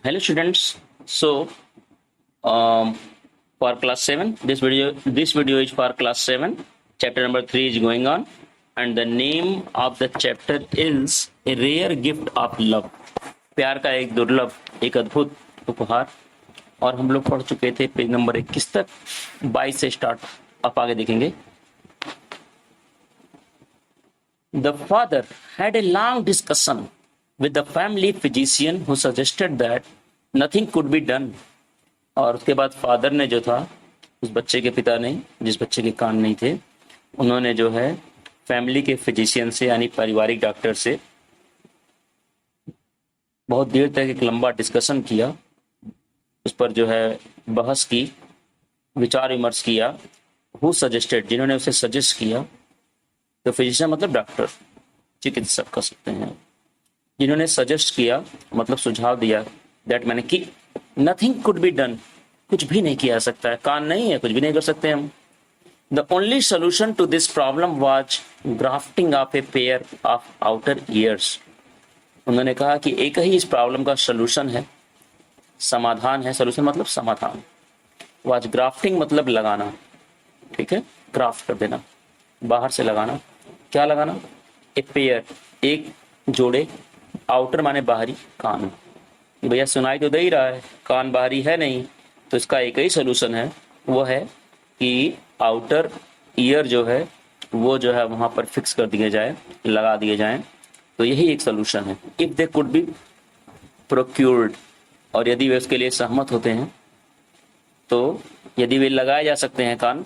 Hello students. So for class 7, this video is for class 7. Chapter number 3 is going on, and the name of the chapter is A Rare Gift of Love. प्यार का एक दुर्लभ, एक अद्भुत उपहार। और हम लोग पढ़ चुके थे पेज नंबर 21 तक। 22 से स्टार्ट आप आगे देखेंगे। The father had a long discussion with the family physician who suggested that nothing could be done. और उसके बाद फादर ने जो था, उस बच्चे के पिता ने, जिस बच्चे के कान नहीं थे, उन्होंने जो है फैमिली के फिजिशियन से यानी पारिवारिक डॉक्टर से बहुत देर तक एक लंबा डिस्कशन किया, उस पर जो है बहस की, विचार विमर्श किया। हु सजेस्टेड, जिन्होंने उसे सजेस्ट किया। तो फिजिशियन मतलब डॉक्टर, चिकित्सक कह सकते हैं। जिन्होंने सजेस्ट किया मतलब सुझाव दिया, दैट मैंने कि नथिंग कुड बी डन, कुछ भी नहीं किया जा सकता है, कान नहीं है, कुछ भी नहीं कर सकते हम। The only solution to this problem was grafting of a pair of outer ears. उन्होंने कहा कि एक ही इस प्रॉब्लम का सोल्यूशन है, समाधान है। सोल्यूशन मतलब समाधान। वाज ग्राफ्टिंग मतलब लगाना, ठीक है, ग्राफ्ट कर देना, बाहर से लगाना। क्या लगाना? ए पेयर, एक जोड़े, आउटर माने बाहरी, कान। भैया सुनाई तो दे ही रहा है, कान बाहरी है नहीं, तो इसका एक ही सोल्यूशन है, वो है कि आउटर ईयर जो है वो जो है वहां पर फिक्स कर दिए जाए, लगा दिए जाएं। तो यही एक सोल्यूशन है। इफ दे कुड बी प्रोक्यूर्ड, और यदि वे उसके लिए सहमत होते हैं, तो यदि वे लगाए जा सकते हैं कान,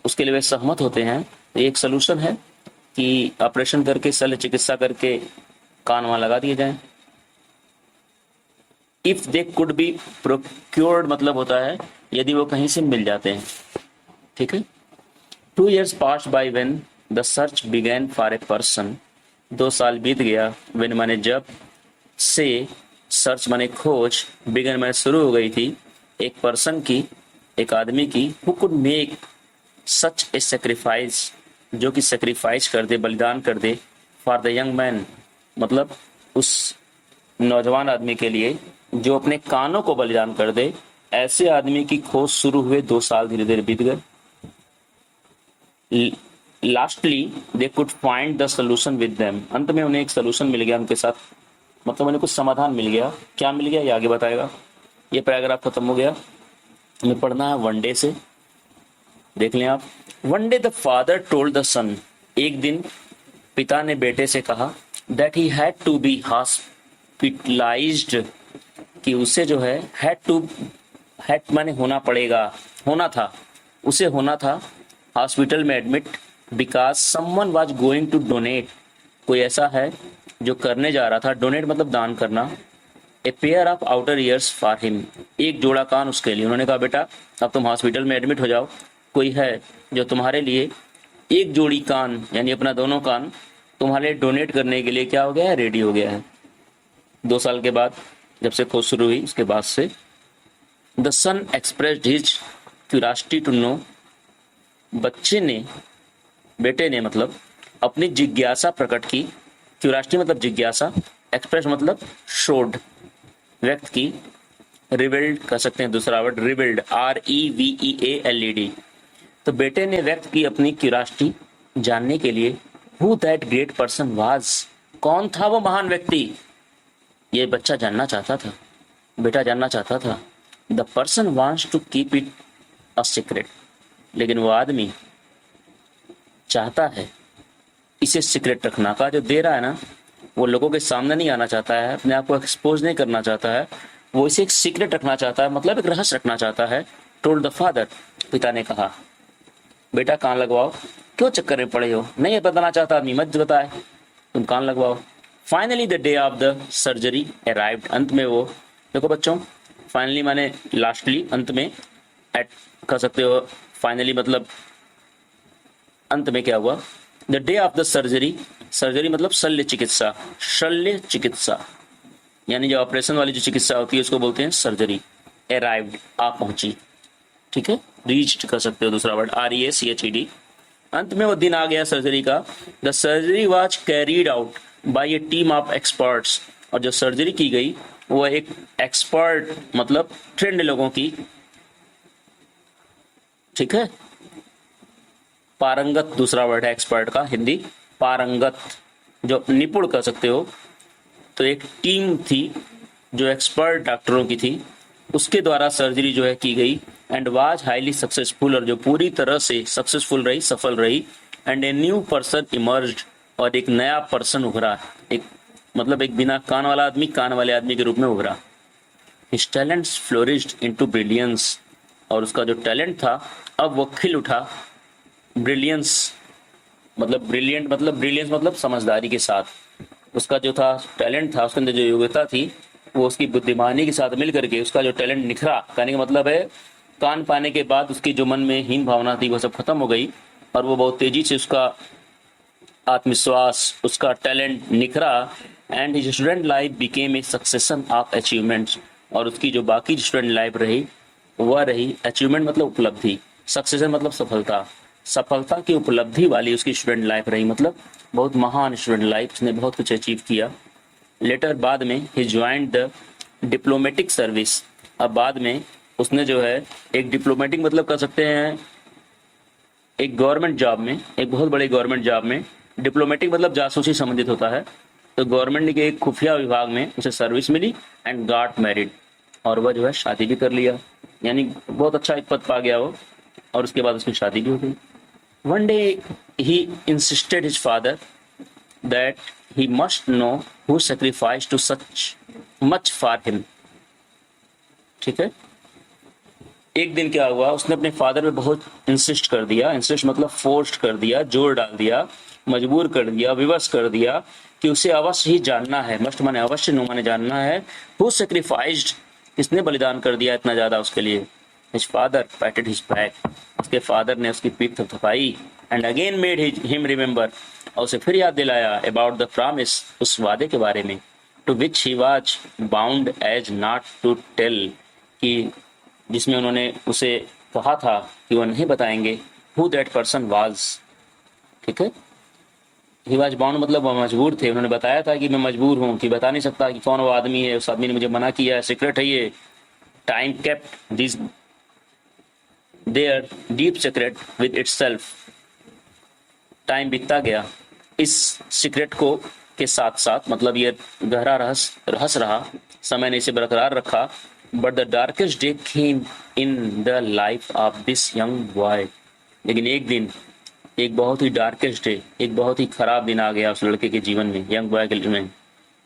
उसके लिए वे सहमत होते हैं, तो एक सोल्यूशन है कि ऑपरेशन करके, शल्य चिकित्सा करके कान वहां लगा दिए जाएं। If they could be procured मतलब होता है यदि वो कहीं से मिल जाते हैं, ठीक है। 2 years passed by when the search began for a person. 2 साल बीत गया, when माने जब, से सर्च माने खोज, बिगन माने शुरू हो गई थी, एक पर्सन की, एक आदमी की, who could make such a sacrifice, जो कि सेक्रीफाइस कर दे, बलिदान कर दे, फॉर द यंग मैन मतलब उस नौजवान आदमी के लिए जो अपने कानों को बलिदान कर दे। ऐसे आदमी की खोज शुरू हुए, 2 साल धीरे धीरे बीत गए। Lastly they could find the solution with them, अंत में उन्हें एक सोल्यूशन मिल गया उनके साथ, मतलब उन्हें कुछ समाधान मिल गया। क्या मिल गया ये आगे बताएगा। ये पैराग्राफ खत्म हो गया, हमें पढ़ना है वन डे से। देख लें आप। One day the father told the son, एक दिन पिता ने बेटे से कहा, that he had to be hospitalised, कि उसे जो है हैड माने होना पड़ेगा, होना था, उसे होना था हॉस्पिटल में admit, because someone was going to donate, कोई ऐसा है जो करने जा रहा था, डोनेट मतलब दान करना, ए pair of outer years for him, एक जोड़ा कान उसके लिए। उन्होंने कहा बेटा अब तुम हॉस्पिटल में एडमिट हो जाओ, कोई है जो तुम्हारे लिए एक जोड़ी कान यानी अपना दोनों कान तुम्हारे डोनेट करने के लिए क्या हो गया है, रेडी हो गया है। 2 साल के बाद जब से खोज शुरू हुई, उसके बाद से the son expressed his curiosity to know, बच्चे ने, बेटे ने मतलब अपनी जिज्ञासा प्रकट की। क्यूरियोसिटी मतलब जिज्ञासा, एक्सप्रेस मतलब शोड, व्यक्त की। रिवेल्ड कह सकते हैं दूसरा वर्ड, रिवेल्ड, REVEALED। तो बेटे ने व्यक्त की अपनी क्यूरियोसिटी जानने के लिए, who that great person was, कौन था वो महान व्यक्ति। ये बच्चा जानना चाहता था, बेटा जानना चाहता था। The person wants to keep it a secret, लेकिन वो आदमी चाहता है इसे सीक्रेट रखना। का जो दे रहा है ना, वो लोगों के सामने नहीं आना चाहता है, अपने आप को एक्सपोज नहीं करना चाहता है, वो इसे एक सीक्रेट रखना चाहता है, मतलब एक रहस्य रखना चाहता है। टोल्ड द फादर, पिता ने कहा, बेटा कान लगवाओ, क्यों चक्कर में पड़े हो, नहीं बताना चाहता आदमी, मत बताए, तुम कान लगवाओ। Finally the day of the surgery arrived, अंत में वो, देखो बच्चों, फाइनली माने लास्टली, अंत में, एट कह सकते हो, फाइनली मतलब अंत में क्या हुआ। The day of the surgery, surgery मतलब शल्य चिकित्सा, शल्य चिकित्सा यानी जो ऑपरेशन वाली जो चिकित्सा होती है उसको बोलते हैं सर्जरी। अराइव्ड, आ पहुंची, ठीक है, रीच्ड कर सकते हो दूसरा वर्ड, REACHED। अंत में वो दिन आ गया सर्जरी का। The surgery was carried out by A team of experts, और जो सर्जरी की गई वो एक एक्सपर्ट मतलब ट्रेंड लोगों की, ठीक है, पारंगत दूसरा वर्ड है एक्सपर्ट का, हिंदी पारंगत, जो निपुण कह सकते हो। तो एक टीम थी जो एक्सपर्ट डॉक्टरों की थी, उसके द्वारा सर्जरी जो है की गई, एंड वाज हाईली सक्सेसफुल, और जो पूरी तरह से सक्सेसफुल रही, सफल रही। And a new person emerged, और एक नया पर्सन उभरा, एक मतलब एक बिना कान वाला आदमी कान वाले आदमी के रूप में उभरा। His talents flourished into brilliance, और उसका जो टैलेंट था अब वो खिल उठा ब्रिलियंस, मतलब ब्रिलियंट मतलब ब्रिलियंस मतलब समझदारी के साथ। उसका जो था टैलेंट था, उसके अंदर जो योग्यता थी, वो उसकी बुद्धिमानी के साथ मिल करके उसका जो टैलेंट निखरा। कहने का मतलब है कान पाने के बाद उसकी जो मन में हीन भावना थी वो सब खत्म हो गई, और वो बहुत तेजी से उसका आत्मविश्वास, उसका टैलेंट निखरा। And his student life became a succession of achievements, और उसकी जो बाकी स्टूडेंट लाइफ रही वह रही, अचीवमेंट मतलब उपलब्धि, सक्सेशन मतलब सफलता, सफलता की उपलब्धि वाली उसकी स्टूडेंट लाइफ रही, मतलब बहुत महान स्टूडेंट लाइफ, उसने बहुत कुछ अचीव किया। लेटर बाद में he joined the diplomatic service, अब बाद में उसने जो है एक डिप्लोमेटिक मतलब कर सकते हैं एक गवर्नमेंट जॉब में, एक बहुत बड़ी गवर्नमेंट जॉब में, डिप्लोमेटिक मतलब जासूसी संबंधित होता है, तो गवर्नमेंट के एक खुफिया विभाग में उसे सर्विस मिली, एंड गॉट मैरिड, और वह जो है शादी भी कर लिया, यानी बहुत अच्छा एक पद पा गया वो, और उसके बाद उसकी शादी भी हो गई। One day he insisted his father that he must know who sacrificed to such much for him, ठीक है। एक दिन क्या हुआ, उसने अपने फादर पे बहुत इंसिस्ट कर दिया, इंसिस्ट मतलब फोर्स कर दिया, जोर डाल दिया, मजबूर कर दिया, विवश कर दिया कि उसे अवश्य ही जानना है, मस्ट माने अवश्य, नो माने जानना है, हु सैक्रिफाइस्ड, किसने बलिदान कर दिया इतना ज्यादा उसके लिए। His father patted his back, उसके फादर ने उसकी पीठ थपथपाई, and again made him remember, और उसे फिर याद दिलाया अबाउट द प्रॉमिस, उस वादे के बारे में, to which he was bound as not to tell, कि जिसमें उन्होंने उसे कहा था कि वह नहीं बताएंगे, हु दैट पर्सन वाज, ठीक है। ही वाज बाउंड मतलब वह मजबूर थे, उन्होंने बताया था कि मैं मजबूर हूं, कि बता नहीं सकता कि कौन वो आदमी है, उस आदमी ने मुझे मना किया है, सीक्रेट है ये। Time kept this their deep secret with itself, time बीतता गया इस सीक्रेट को के साथ साथ, मतलब ये गहरा रहस्य रहा, समय ने इसे बरकरार रखा। But the darkest day came in the life of this young boy, लेकिन एक दिन, एक बहुत ही डार्केस्ट डे, एक बहुत ही खराब दिन आ गया उस लड़के के जीवन में, यंग बॉय के जीवन में।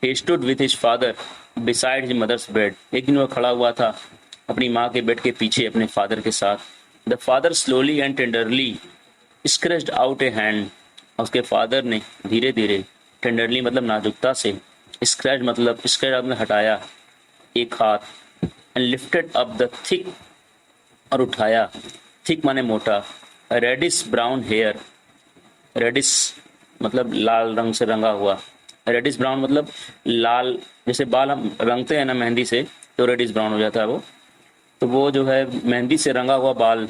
He stood with his father beside his mother's bed, एक दिन वह खड़ा हुआ था अपनी माँ के बेड के पीछे अपने फादर के साथ। The father slowly and tenderly scratched out A hand, उसके फादर ने धीरे धीरे, टेंडरली मतलब नाजुकता से, स्क्रैच मतलब हटाया एक हाथ, and lifted up the thick, और उठाया, थिक माने मोटा, रेडिश ब्राउन हेयर, रेडिश मतलब लाल रंग से रंगा हुआ, रेडिश ब्राउन मतलब लाल, जैसे बाल हम रंगते हैं ना मेहंदी से, तो रेडिश ब्राउन हो जाता है वो, तो वो जो है मेहंदी से रंगा हुआ बाल।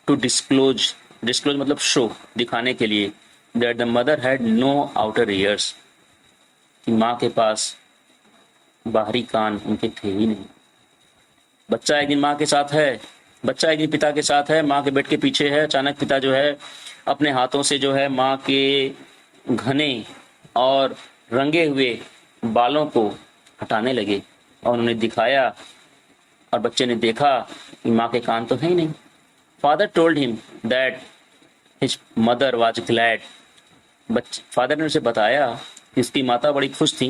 टू डिस्क्लोज, डिस्क्लोज मतलब शो, दिखाने के लिए, that the mother had no outer ears, कि माँ के पास बाहरी कान उनके थे ही नहीं। बच्चा एक दिन माँ के साथ है, बच्चा एक दिन पिता के साथ है, माँ के बेड के पीछे है, अचानक पिता जो है अपने हाथों से जो है माँ के घने और रंगे हुए बालों को हटाने लगे, और उन्होंने दिखाया, और बच्चे ने देखा कि माँ के कान तो है ही नहीं। Father told him that his mother was glad, father ने उसे बताया कि उसकी माता बड़ी खुश थी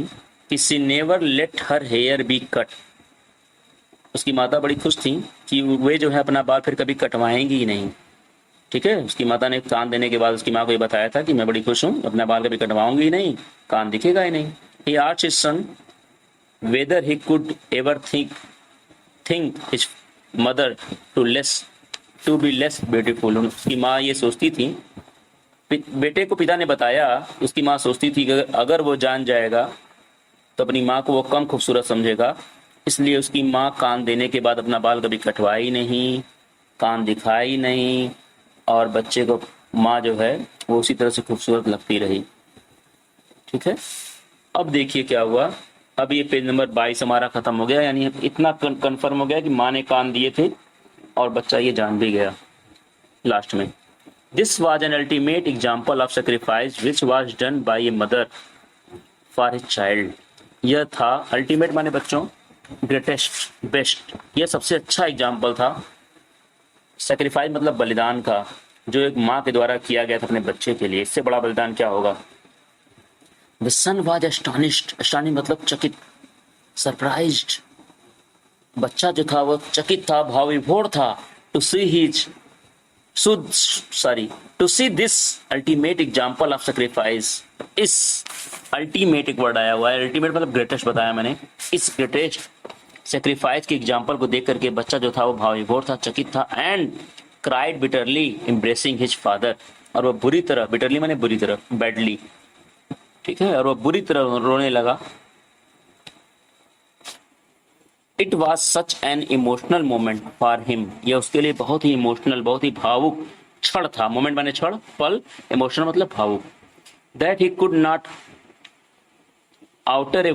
कि she never let her hair be cut, उसकी माता बड़ी खुश थी कि वे जो है अपना बाल फिर कभी कटवाएंगी ही नहीं, ठीक है। उसकी माता ने कान देने के बाद उसकी माँ को ये बताया था कि मैं बड़ी खुश हूँ, अपना बाल कभी कटवाऊंगी ही नहीं, कान दिखेगा ही नहीं। He asked his son whether he could ever think his mother to be less beautiful, उसकी माँ ये सोचती थी, बेटे को पिता ने बताया, उसकी माँ सोचती थी कि अगर वो जान जाएगा तो अपनी माँ को वो कम खूबसूरत समझेगा, इसलिए उसकी माँ कान देने के बाद अपना बाल कभी कटवाई नहीं, कान दिखाई नहीं, और बच्चे को माँ जो है वो उसी तरह से खूबसूरत लगती रही, ठीक है। अब देखिए क्या हुआ, अब ये पेज नंबर 22 हमारा खत्म हो गया, यानी इतना कंफर्म हो गया कि माँ ने कान दिए थे और बच्चा ये जान भी गया लास्ट में। This was an ultimate example of sacrifice which was done by a mother for his child. यह था अल्टीमेट माने बच्चों ग्रेटेस्ट, बेस्ट, यह सबसे अच्छा एग्जाम्पल था सेक्रीफाइस मतलब बलिदान का, जो एक माँ के द्वारा किया गया था अपने बच्चे के लिए। इससे बड़ा बलिदान क्या होगा। The son was astonished, astonish मतलब चकित, सरप्राइज्ड, बच्चा जो था वो चकित था, भाव विभोर था, to see his to see this ultimate example of sacrifice. इस अल्टीमेट एक वर्ड आया हुआ है, अल्टीमेट मतलब ग्रेटेस्ट बताया मैंने। इस ग्रेटेस्ट सेक्रीफाइस के एग्जाम्पल को देख करके बच्चा जो था वो भाव विभोर था, चकित था, and cried bitterly embracing his father, और वह बुरी तरह, बिटरली माने बुरी तरह, बैडली, ठीक है, और वह बुरी तरह रोने लगा। It was such an emotional moment for him, यह उसके लिए बहुत ही इमोशनल, बहुत ही भावुक क्षण था। मोमेंट माने क्षण, पल, इमोशनल मतलब भावुक। That he could not utter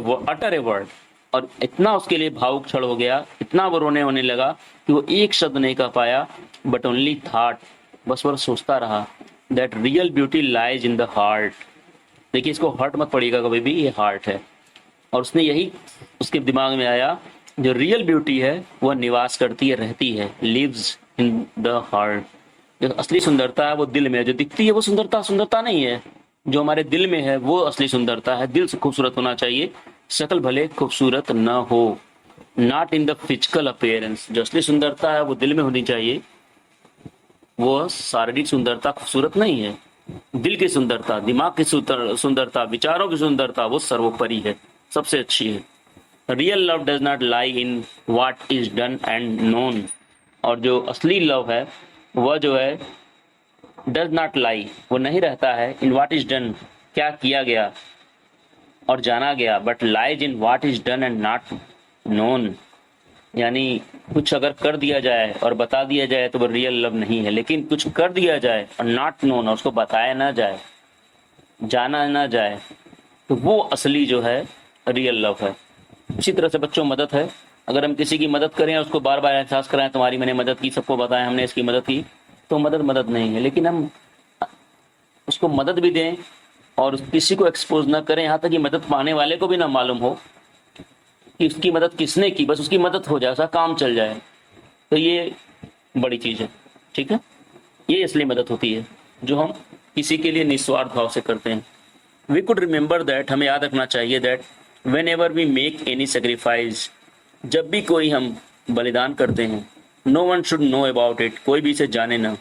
a word, और इतना उसके लिए भावुक क्षण हो गया, इतना वो रोने होने लगा कि वो एक शब्द नहीं कह पाया, बट ओनली थॉट, बस वो सोचता रहा, that real beauty lies in the heart. देखिए इसको हर्ट मत पड़ेगा कभी भी, ये हार्ट है। और उसने यही उसके दिमाग में आया, जो रियल ब्यूटी है वह निवास करती है, रहती है, लिव्स इन द हार्ट। जो असली सुंदरता है वो दिल में है, जो दिखती है वो सुंदरता नहीं है, जो हमारे दिल में है वो असली सुंदरता है। दिल से खूबसूरत होना चाहिए, शक्ल भले खूबसूरत न हो, not in the physical appearance. जो असली सुंदरता है वो दिल में होनी चाहिए, वो शारीरिक सुंदरता खूबसूरत नहीं है। दिल की सुंदरता, दिमाग की सुंदरता, विचारों की सुंदरता वो सर्वोपरि है, सबसे अच्छी है। Real love does not lie in what is done and known, और जो असली लव है वह जो है डज नॉट लाई, वो नहीं रहता है, इन व्हाट इज डन, क्या किया गया और जाना गया, but lies in what is done and not known. यानी कुछ अगर कर दिया जाए और बता दिया जाए तो वो रियल लव नहीं है, लेकिन कुछ कर दिया जाए और नॉट नोन, और उसको बताया ना जाए, जाना ना जाए, तो वो असली जो है रियल लव है। इसी तरह से बच्चों मदद है, अगर हम किसी की मदद करें, उसको बार बार एहसास कराएं तुम्हारी मैंने मदद की, सबको बताएं हमने इसकी मदद की, तो मदद नहीं है। लेकिन हम उसको मदद भी दें और किसी को एक्सपोज ना करें, यहाँ तक कि मदद पाने वाले को भी ना मालूम हो कि उसकी मदद किसने की, बस उसकी मदद हो जाए, उसका काम चल जाए, तो ये बड़ी चीज़ है। ठीक है, ये असली मदद होती है जो हम किसी के लिए निस्वार्थ भाव से करते हैं। वी कुड रिमेंबर दैट, हमें याद रखना चाहिए, that whenever we make any sacrifice, जब भी कोई हम बलिदान करते हैं, no one should know about it, कोई भी इसे जाने ना।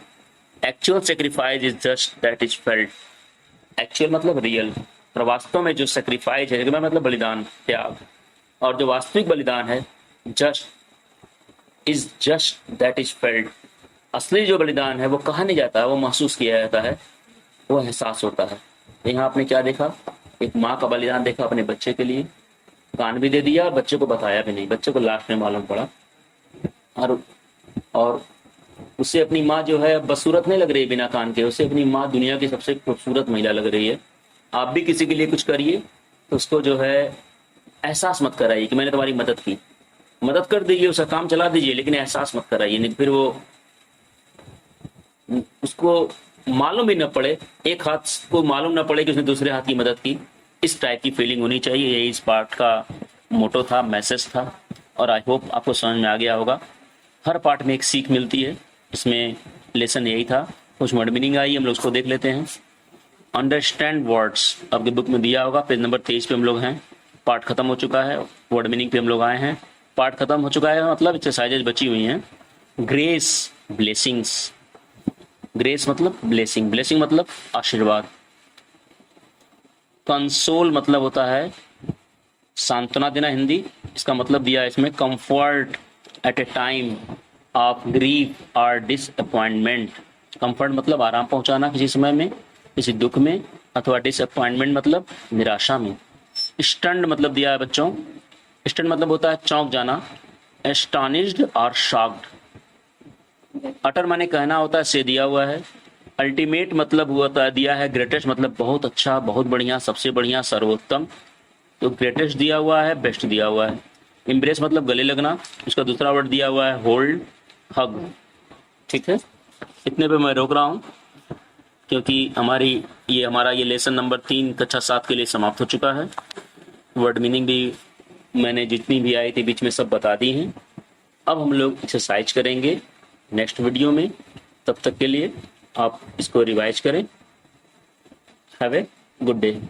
Actual sacrifice is just that is felt, actual मतलब रियल, और वास्तव में जो सेक्रीफाइस है मतलब बलिदान, त्याग, और जो वास्तविक बलिदान है जस्ट दैट इज फेल्ट, असली जो बलिदान है वो कहा नहीं जाता है, वो महसूस किया जाता है, वो एहसास होता है। यहाँ आपने क्या देखा, एक माँ का बलिदान देखा अपने बच्चे के लिए, कान भी दे दिया और बच्चे को बताया भी नहीं, बच्चे को लास्ट में मालूम पड़ा, और उससे अपनी माँ जो है बदसूरत नहीं लग रही बिना कान के, उससे अपनी माँ दुनिया की सबसे खूबसूरत महिला लग रही है। आप भी किसी के लिए कुछ करिए तो उसको जो है एहसास मत कराइए कि मैंने तुम्हारी मदद की, मदद कर दीजिए, उसका काम चला दीजिए, लेकिन एहसास मत कराइए, नहीं फिर वो उसको मालूम भी न पड़े, एक हाथ को मालूम न पड़े कि उसने दूसरे हाथ की मदद की। इस टाइप की फीलिंग होनी चाहिए, यही इस पार्ट का मोटो था, मैसेज था, और आई होप आपको समझ में आ गया होगा। हर पार्ट में एक सीख मिलती है, इसमें लेसन यही था। कुछ वर्ड मीनिंग आई, हम लोग उसको देख लेते हैं। अंडरस्टैंड वर्ड्स आपके बुक में दिया होगा, पेज नंबर 23 पे हम लोग हैं। पार्ट खत्म हो चुका है, वर्ड मीनिंग पे हम लोग आए हैं। पार्ट खत्म हो चुका है मतलब एक्सरसाइजेज बची हुई हैं। ग्रेस, ब्लेसिंग्स, ग्रेस मतलब ब्लेसिंग, ब्लेसिंग मतलब आशीर्वाद। कंसोल मतलब होता है सांत्वना देना, हिंदी, इसका मतलब दिया है इसमें comfort at a time of grief और डिसअपॉइंटमेंट। कंफर्ट मतलब आराम पहुंचाना किसी समय में, किसी दुख में, अथवा डिसअपॉइंटमेंट मतलब निराशा में। स्टन्ड मतलब दिया है बच्चों, स्टन्ड मतलब होता है चौंक जाना, एस्टॉनिश्ड और शॉक्ड। अटर माने कहना होता है, से दिया हुआ है। अल्टीमेट मतलब हुआ दिया है, ग्रेटेस्ट मतलब बहुत अच्छा, बहुत बढ़िया, सबसे बढ़िया, सर्वोत्तम। तो ग्रेटेस्ट दिया हुआ है, बेस्ट दिया हुआ है। इम्प्रेस मतलब गले लगना, उसका दूसरा वर्ड दिया हुआ है होल्ड, हग। ठीक है, इतने पे मैं रोक रहा हूँ क्योंकि हमारा ये लेसन नंबर 3 कक्षा 7 के लिए समाप्त हो चुका है। वर्ड मीनिंग भी मैंने जितनी भी आई थी बीच में सब बता दी हैं। अब हम लोग एक्सरसाइज करेंगे नेक्स्ट वीडियो में। तब तक के लिए आप इसको रिवाइज करें। Have a good day.